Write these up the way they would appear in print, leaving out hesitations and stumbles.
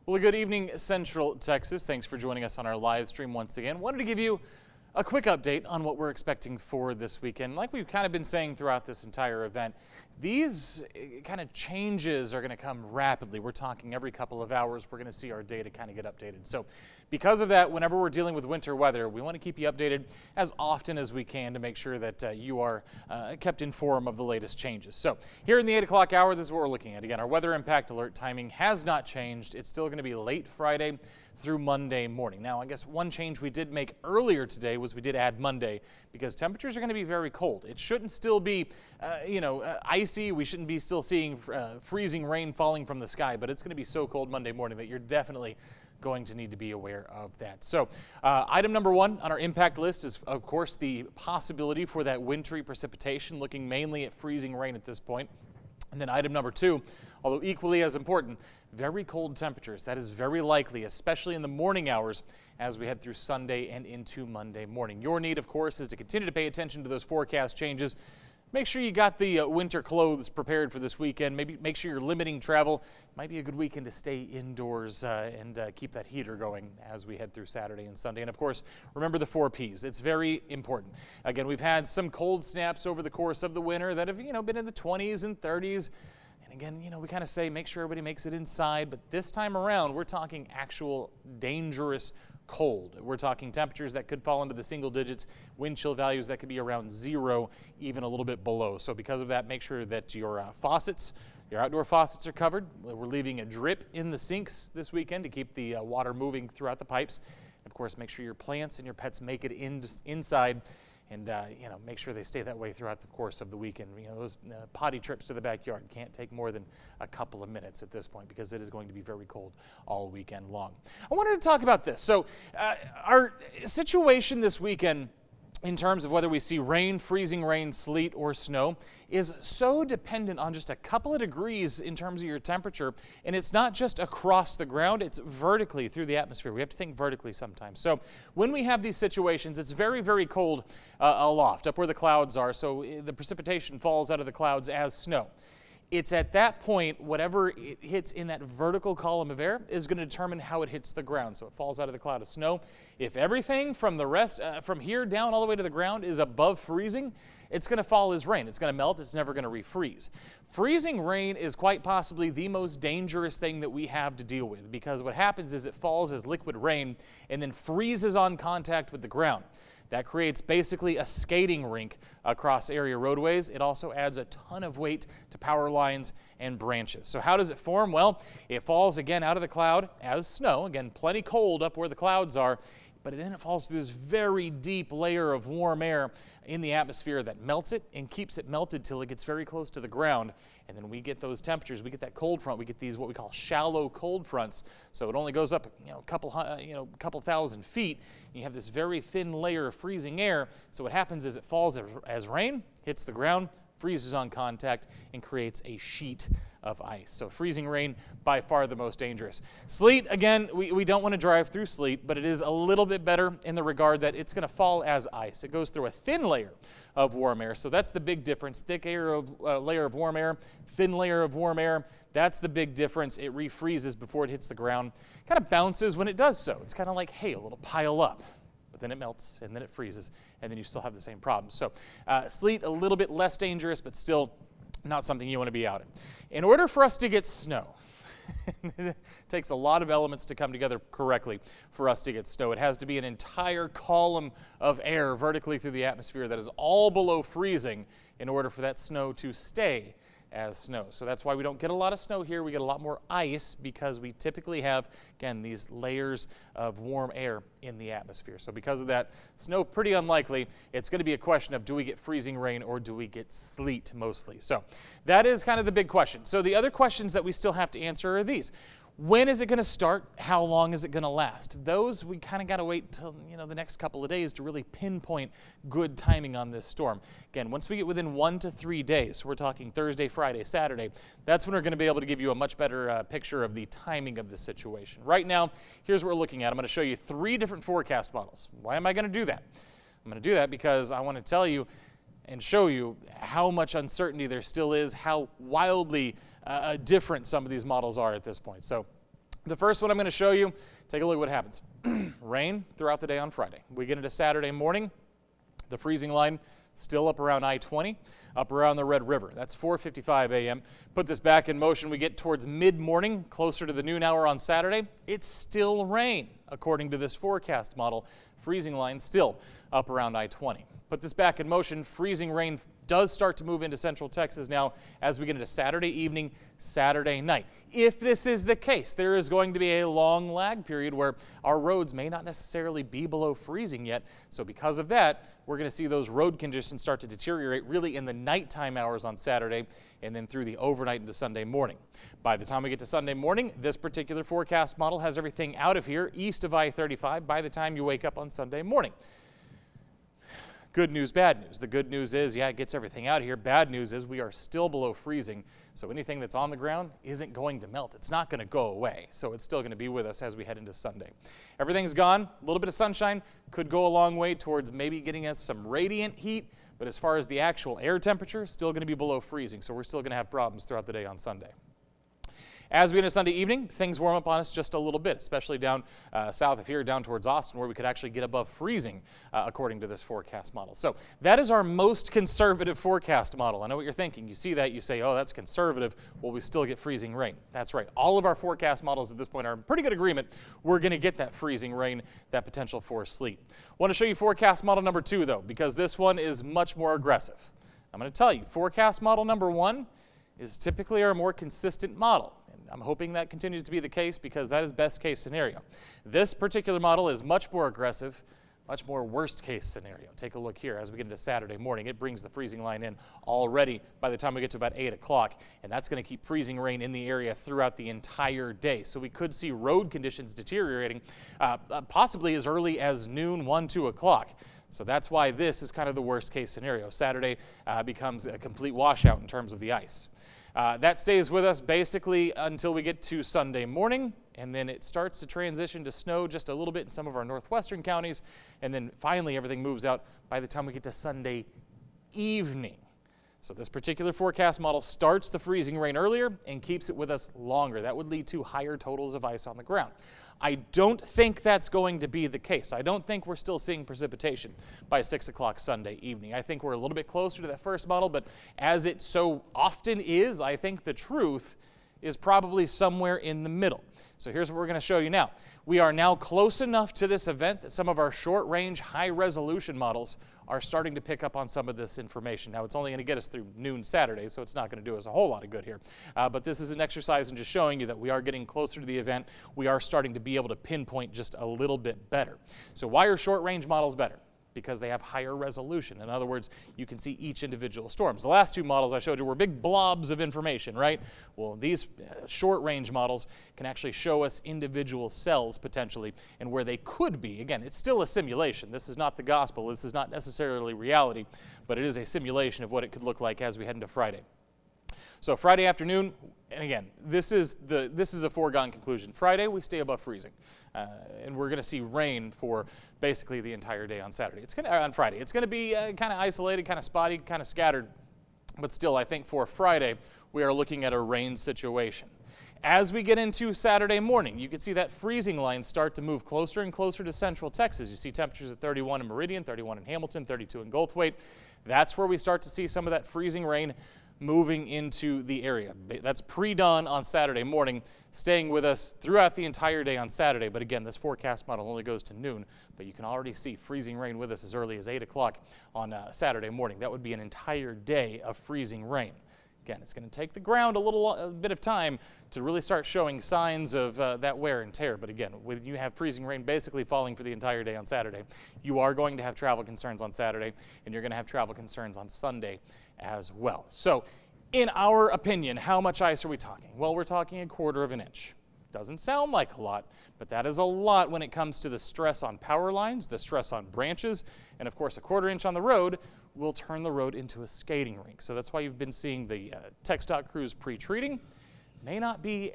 Well, good evening, Central Texas. Thanks for joining us on our live stream once again. Wanted to give you a quick update on what we're expecting for this weekend. Like we've kind of been saying throughout this entire event, these kind of changes are going to come rapidly. We're talking every couple of hours, we're going to see our data kind of get updated. So because of that, whenever we're dealing with winter weather, we want to keep you updated as often as we can to make sure that you are kept informed of the latest changes. So here in the 8 o'clock hour, this is what we're looking at. Again, our weather impact alert timing has not changed. It's still going to be late Friday through Monday morning. Now, I guess one change we did make earlier today was we did add Monday because temperatures are going to be very cold. It shouldn't still be, icy. We shouldn't be still seeing freezing rain falling from the sky, but it's going to be so cold Monday morning that you're definitely going to need to be aware of that. So item number one on our impact list is, of course, the possibility for that wintry precipitation, looking mainly at freezing rain at this point. And then item number two, although equally as important, very cold temperatures. That is very likely, especially in the morning hours as we head through Sunday and into Monday morning. Your need, of course, is to continue to pay attention to those forecast changes. Make sure you got the winter clothes prepared for this weekend. Maybe make sure you're limiting travel. Might be a good weekend to stay indoors and keep that heater going as we head through Saturday and Sunday. And of course, remember the 4 Ps. It's very important. Again, we've had some cold snaps over the course of the winter that have, been in the 20s and 30s. And again, we kind of say make sure everybody makes it inside, but this time around, we're talking actual dangerous cold. We're talking temperatures that could fall into the single digits, wind chill values that could be around 0, even a little bit below. So because of that, make sure that your outdoor faucets are covered. We're leaving a drip in the sinks this weekend to keep the water moving throughout the pipes. Of course, make sure your plants and your pets make it inside. And, make sure they stay that way throughout the course of the weekend. Those potty trips to the backyard can't take more than a couple of minutes at this point because it is going to be very cold all weekend long. I wanted to talk about this. So our situation this weekend in terms of whether we see rain, freezing rain, sleet, or snow is so dependent on just a couple of degrees in terms of your temperature. And it's not just across the ground, it's vertically through the atmosphere. We have to think vertically sometimes. So when we have these situations, it's very, very cold aloft, up where the clouds are. So the precipitation falls out of the clouds as snow. It's at that point, whatever it hits in that vertical column of air is going to determine how it hits the ground. So it falls out of the cloud of snow. If everything from the rest, from here down all the way to the ground is above freezing, it's going to fall as rain. It's going to melt. It's never going to refreeze. Freezing rain is quite possibly the most dangerous thing that we have to deal with because what happens is it falls as liquid rain and then freezes on contact with the ground. That creates basically a skating rink across area roadways. It also adds a ton of weight to power lines and branches. So how does it form? Well, it falls again out of the cloud as snow. Again, plenty cold up where the clouds are, but then it falls through this very deep layer of warm air in the atmosphere that melts it and keeps it melted till it gets very close to the ground. And then we get those temperatures, we get that cold front, we get these what we call shallow cold fronts. So it only goes up a couple thousand feet. You have this very thin layer of freezing air. So what happens is it falls as rain, hits the ground, freezes on contact, and creates a sheet of ice. So freezing rain, by far the most dangerous. Sleet, again, we don't want to drive through sleet, but it is a little bit better in the regard that it's going to fall as ice. It goes through a thin layer of warm air. So that's the big difference. Thick layer of warm air, thin layer of warm air. That's the big difference. It refreezes before it hits the ground. Kind of bounces when it does so. It's kind of like hail. It'll pile up. But then it melts, and then it freezes, and then you still have the same problem. So sleet, a little bit less dangerous, but still not something you want to be out in. In order for us to get snow, it takes a lot of elements to come together correctly for us to get snow. It has to be an entire column of air vertically through the atmosphere that is all below freezing in order for that snow to stay as snow. So that's why we don't get a lot of snow here. We get a lot more ice because we typically have, again, these layers of warm air in the atmosphere. So because of that, snow pretty unlikely. It's going to be a question of do we get freezing rain or do we get sleet mostly? So that is kind of the big question. So the other questions that we still have to answer are these. When is it going to start? How long is it going to last? Those we kind of got to wait till the next couple of days to really pinpoint good timing on this storm. Again, once we get within 1 to 3 days, so we're talking Thursday, Friday, Saturday, that's when we're going to be able to give you a much better picture of the timing of the situation. Right now, here's what we're looking at. I'm going to show you 3 different forecast models. Why am I going to do that? I'm going to do that because I want to tell you and show you how much uncertainty there still is, how wildly different some of these models are at this point. So The first one I'm going to show you, take a look at what happens. Rain throughout the day on Friday. We get into Saturday morning, the freezing line still up around I-20, up around the Red River. That's 4:55 a.m. Put this back in motion. We get towards mid-morning, closer to the noon hour on Saturday. It's still rain, according to this forecast model. Freezing line still up around I-20. Put this back in motion. Freezing rain does start to move into central Texas now as we get into Saturday evening, Saturday night. If this is the case, there is going to be a long lag period where our roads may not necessarily be below freezing yet. So because of that, we're going to see those road conditions start to deteriorate really in the nighttime hours on Saturday and then through the overnight into Sunday morning. By the time we get to Sunday morning, this particular forecast model has everything out of here east of I-35 by the time you wake up on Sunday morning. Good news, bad news. The good news is, yeah, it gets everything out of here. Bad news is we are still below freezing, so anything that's on the ground isn't going to melt. It's not going to go away, so it's still going to be with us as we head into Sunday. Everything's gone. A little bit of sunshine could go a long way towards maybe getting us some radiant heat, but as far as the actual air temperature, still going to be below freezing, so we're still going to have problems throughout the day on Sunday. As we get into Sunday evening, things warm up on us just a little bit, especially down south of here, down towards Austin, where we could actually get above freezing, according to this forecast model. So that is our most conservative forecast model. I know what you're thinking. You see that, you say, oh, that's conservative. Well, we still get freezing rain. That's right. All of our forecast models at this point are in pretty good agreement. We're going to get that freezing rain, that potential for sleet. Want to show you forecast model number 2, though, because this one is much more aggressive. I'm going to tell you, forecast model number 1 is typically our more consistent model. I'm hoping that continues to be the case because that is best case scenario. This particular model is much more aggressive, much more worst case scenario. Take a look here as we get into Saturday morning. It brings the freezing line in already by the time we get to about 8 o'clock, and that's going to keep freezing rain in the area throughout the entire day. So we could see road conditions deteriorating possibly as early as noon, 1, 2 o'clock. So that's why this is kind of the worst case scenario. Saturday becomes a complete washout in terms of the ice. That stays with us basically until we get to Sunday morning, and then it starts to transition to snow just a little bit in some of our northwestern counties, and then finally everything moves out by the time we get to Sunday evening. So this particular forecast model starts the freezing rain earlier and keeps it with us longer. That would lead to higher totals of ice on the ground. I don't think that's going to be the case. I don't think we're still seeing precipitation by 6 o'clock Sunday evening. I think we're a little bit closer to that first model, but as it so often is, I think the truth is probably somewhere in the middle. So here's what we're going to show you now. We are now close enough to this event that some of our short-range, high-resolution models are starting to pick up on some of this information. Now, it's only going to get us through noon Saturday, so it's not going to do us a whole lot of good here. But this is an exercise in just showing you that we are getting closer to the event. We are starting to be able to pinpoint just a little bit better. So why are short-range models better? Because they have higher resolution. In other words, you can see each individual storms. The last two models I showed you were big blobs of information, right? Well, these short-range models can actually show us individual cells potentially and where they could be. Again, it's still a simulation. This is not the gospel. This is not necessarily reality, but it is a simulation of what it could look like as we head into Friday. So Friday afternoon, and again, this is a foregone conclusion. Friday, we stay above freezing, and we're going to see rain for basically the entire day on Saturday. On Friday. It's going to be kind of isolated, kind of spotty, kind of scattered, but still, I think for Friday, we are looking at a rain situation. As we get into Saturday morning, you can see that freezing line start to move closer and closer to central Texas. You see temperatures at 31 in Meridian, 31 in Hamilton, 32 in Goldthwaite. That's where we start to see some of that freezing rain moving into the area. That's pre-dawn on Saturday morning, staying with us throughout the entire day on Saturday. But again, this forecast model only goes to noon, but you can already see freezing rain with us as early as 8 o'clock on Saturday morning. That would be an entire day of freezing rain. Again, it's going to take the ground a bit of time to really start showing signs of that wear and tear. But again, when you have freezing rain basically falling for the entire day on Saturday, you are going to have travel concerns on Saturday, and you're going to have travel concerns on Sunday as well. So, in our opinion, how much ice are we talking? Well, we're talking 1/4 of an inch. Doesn't sound like a lot, but that is a lot when it comes to the stress on power lines, the stress on branches, and of course 1/4 inch on the road will turn the road into a skating rink. So that's why you've been seeing the TxDOT crews pre-treating. May not be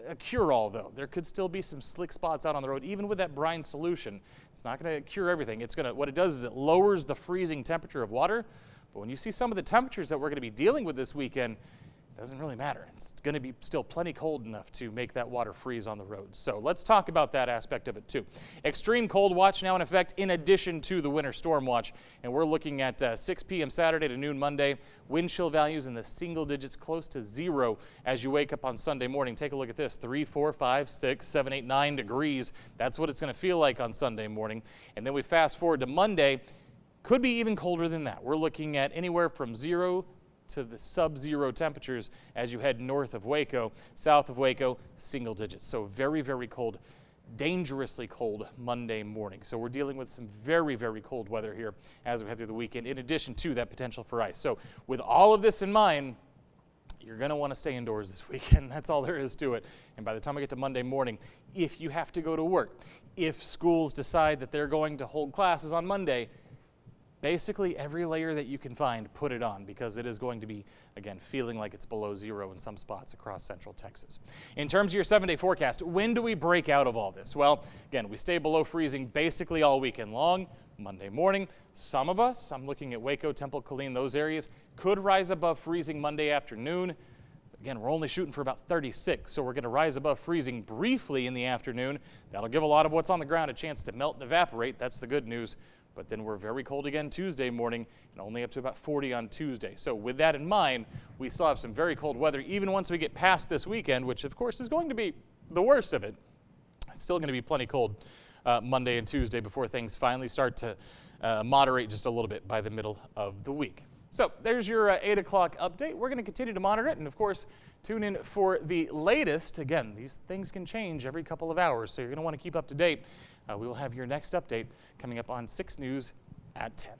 a cure-all, though. There could still be some slick spots out on the road, even with that brine solution. It's not going to cure everything. What it does is it lowers the freezing temperature of water. But when you see some of the temperatures that we're going to be dealing with this weekend, doesn't really matter. It's going to be still plenty cold enough to make that water freeze on the road. So let's talk about that aspect of it too. Extreme cold watch now in effect in addition to the winter storm watch. And we're looking at 6 p.m. Saturday to noon Monday. Wind chill values in the single digits close to 0 as you wake up on Sunday morning. Take a look at this. 3, 4, 5, 6, 7, 8, 9 degrees. That's what it's going to feel like on Sunday morning. And then we fast forward to Monday. Could be even colder than that. We're looking at anywhere from 0 to the sub-zero temperatures as you head north of Waco. South of Waco, single digits. So very, very cold, dangerously cold Monday morning. So we're dealing with some very, very cold weather here as we head through the weekend, in addition to that potential for ice. So with all of this in mind, you're going to want to stay indoors this weekend. That's all there is to it. And by the time we get to Monday morning, if you have to go to work, if schools decide that they're going to hold classes on Monday, basically every layer that you can find, put it on, because it is going to be, again, feeling like it's below 0 in some spots across central Texas. In terms of your 7-day forecast, when do we break out of all this? Well, again, we stay below freezing basically all weekend long. Monday morning, some of us, I'm looking at Waco, Temple, Killeen, those areas, could rise above freezing Monday afternoon. Again, we're only shooting for about 36, so we're going to rise above freezing briefly in the afternoon. That'll give a lot of what's on the ground a chance to melt and evaporate. That's the good news. But then we're very cold again Tuesday morning and only up to about 40 on Tuesday. So with that in mind, we still have some very cold weather even once we get past this weekend, which of course is going to be the worst of it. It's still going to be plenty cold Monday and Tuesday before things finally start to moderate just a little bit by the middle of the week. So there's your 8 o'clock update. We're going to continue to monitor it and of course tune in for the latest. Again, these things can change every couple of hours, so you're going to want to keep up to date. We will have your next update coming up on 6 News at 10.